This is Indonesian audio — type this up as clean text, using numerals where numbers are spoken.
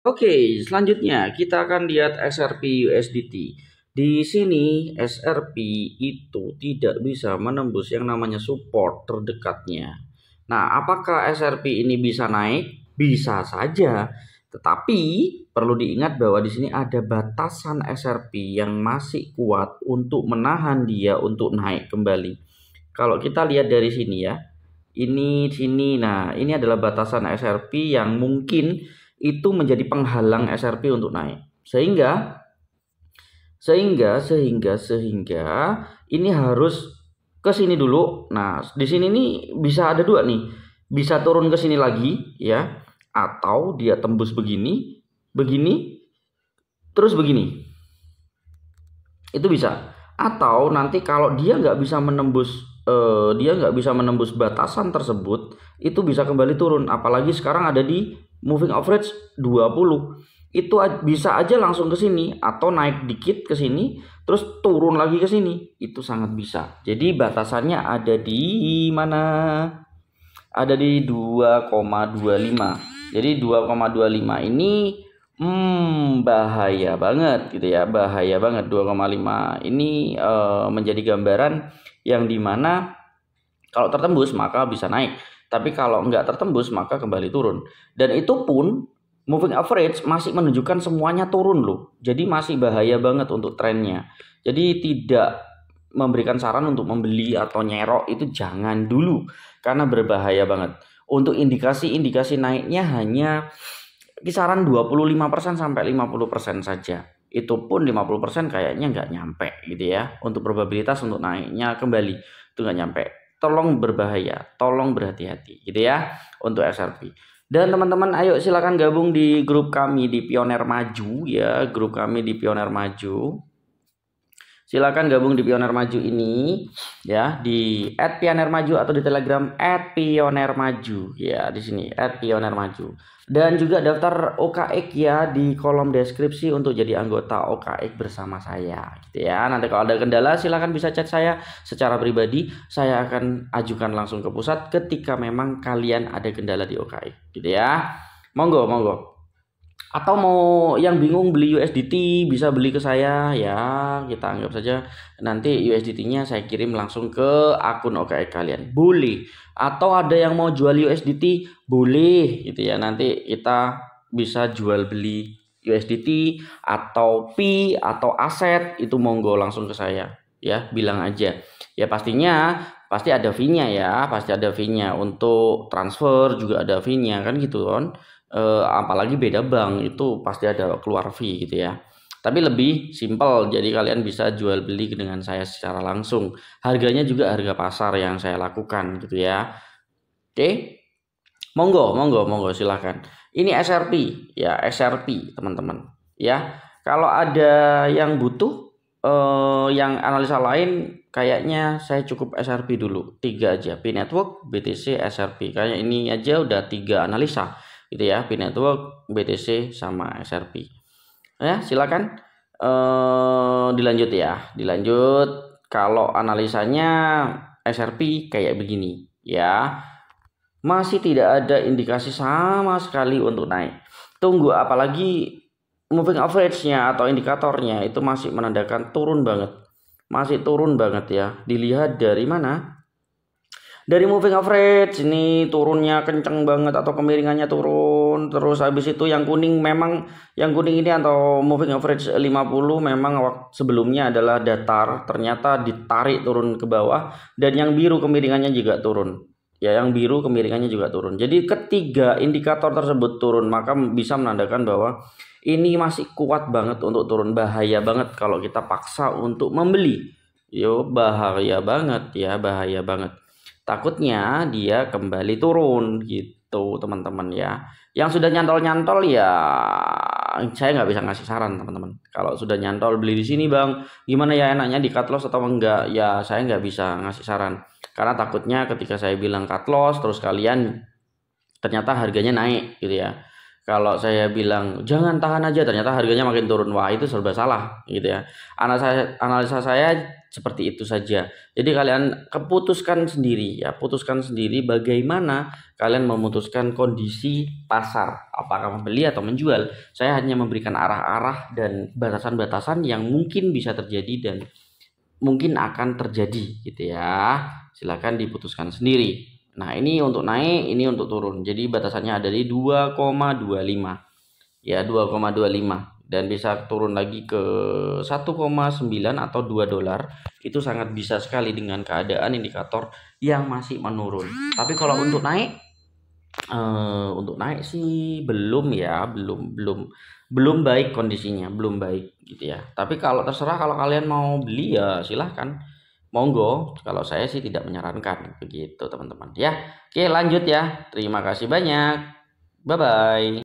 Oke, selanjutnya kita akan lihat SRP USDT. Di sini SRP itu tidak bisa menembus yang namanya support terdekatnya. Nah, apakah SRP ini bisa naik? Bisa saja. Tetapi perlu diingat bahwa di sini ada batasan SRP yang masih kuat untuk menahan dia untuk naik kembali. Kalau kita lihat dari sini ya, ini sini. Nah, ini adalah batasan SRP yang mungkin itu menjadi penghalang SRP untuk naik. Sehingga ini harus ke sini dulu. Nah, di sini nih bisa ada dua nih. Bisa turun ke sini lagi ya, atau dia tembus begini, begini, terus begini. Itu bisa. Atau nanti kalau dia nggak bisa menembus batasan tersebut, itu bisa kembali turun. Apalagi sekarang ada di moving average 20. Itu bisa aja langsung ke sini atau naik dikit ke sini terus turun lagi ke sini. Itu sangat bisa. Jadi batasannya ada di mana? Ada di 2,25. Jadi 2,25 ini bahaya banget gitu ya, bahaya banget. 2,5 ini menjadi gambaran yang dimana kalau tertembus maka bisa naik, tapi kalau nggak tertembus maka kembali turun. Dan itu pun moving average masih menunjukkan semuanya turun loh, jadi masih bahaya banget untuk trennya. Jadi tidak memberikan saran untuk membeli atau nyerok itu jangan dulu, karena berbahaya banget. Untuk indikasi-indikasi naiknya hanya kisaran 25% sampai 50% saja. Itu pun 50% kayaknya nggak nyampe gitu ya. Untuk probabilitas untuk naiknya kembali itu nggak nyampe. Tolong berbahaya, tolong berhati-hati gitu ya untuk SRP. Dan teman-teman ayo silakan gabung di grup kami di Pioner Maju ya, grup kami di Pioner Maju. Silakan gabung di Pioner Maju ini ya, di @pionermaju atau di Telegram @pionermaju ya, di sini @pionermaju. Dan juga daftar OKX ya di kolom deskripsi untuk jadi anggota OKX bersama saya gitu ya. Nanti kalau ada kendala silakan bisa chat saya secara pribadi, saya akan ajukan langsung ke pusat ketika memang kalian ada kendala di OKX gitu ya. Monggo, monggo. Atau mau yang bingung beli USDT bisa beli ke saya ya, kita anggap saja nanti USDT-nya saya kirim langsung ke akun OKX kalian. Boleh. Atau ada yang mau jual USDT, boleh gitu ya. Nanti kita bisa jual beli USDT atau Pi atau aset, itu monggo langsung ke saya ya, bilang aja. Ya pastinya pasti ada fee-nya ya, pasti ada fee-nya. Untuk transfer juga ada fee-nya kan gitu kan. Apalagi beda bank itu pasti ada keluar fee gitu ya. Tapi lebih simpel, jadi kalian bisa jual beli dengan saya secara langsung. Harganya juga harga pasar yang saya lakukan gitu ya. Oke, monggo, monggo, monggo silahkan. Ini SRP ya, SRP teman-teman ya. Kalau ada yang butuh yang analisa lain, kayaknya saya cukup SRP dulu. 3 aja, Pi Network, BTC, SRP. Kayak ini aja udah 3 analisa gitu ya, Pi Network, BTC sama SRP. Ya, silakan dilanjut ya. Dilanjut. Kalau analisanya SRP kayak begini ya. Masih tidak ada indikasi sama sekali untuk naik. Tunggu, apalagi moving average-nya atau indikatornya itu masih menandakan turun banget. Masih turun banget ya. Dilihat dari mana? Dari moving average ini turunnya kenceng banget atau kemiringannya turun. Terus habis itu yang kuning ini atau moving average 50 memang sebelumnya adalah datar, ternyata ditarik turun ke bawah, dan yang biru kemiringannya juga turun. Ya, yang biru kemiringannya juga turun. Jadi ketiga indikator tersebut turun, maka bisa menandakan bahwa ini masih kuat banget untuk turun. Bahaya banget kalau kita paksa untuk membeli. Yo, bahaya banget ya, bahaya banget. Takutnya dia kembali turun gitu teman-teman ya. Yang sudah nyantol-nyantol ya saya nggak bisa ngasih saran teman-teman. Kalau sudah nyantol beli di sini bang, gimana ya enaknya di cut loss atau enggak? Ya saya nggak bisa ngasih saran. Karena takutnya ketika saya bilang cut loss terus kalian ternyata harganya naik gitu ya. Kalau saya bilang jangan tahan aja, ternyata harganya makin turun. Wah, itu serba salah gitu ya. Analisa saya seperti itu saja. Jadi kalian keputuskan sendiri ya, putuskan sendiri bagaimana kalian memutuskan kondisi pasar, apakah membeli atau menjual. Saya hanya memberikan arah-arah dan batasan-batasan yang mungkin bisa terjadi dan mungkin akan terjadi gitu ya. Silakan diputuskan sendiri. Nah, ini untuk naik, ini untuk turun. Jadi batasannya ada di 2,25. Ya, 2,25 dan bisa turun lagi ke 1,9 atau 2 dolar. Itu sangat bisa sekali dengan keadaan indikator yang masih menurun. Tapi kalau untuk naik sih belum ya, belum baik kondisinya, belum baik gitu ya. Tapi kalau terserah, kalau kalian mau beli ya silahkan, monggo. Kalau saya sih tidak menyarankan begitu teman-teman ya. Oke, lanjut ya. Terima kasih banyak. Bye bye.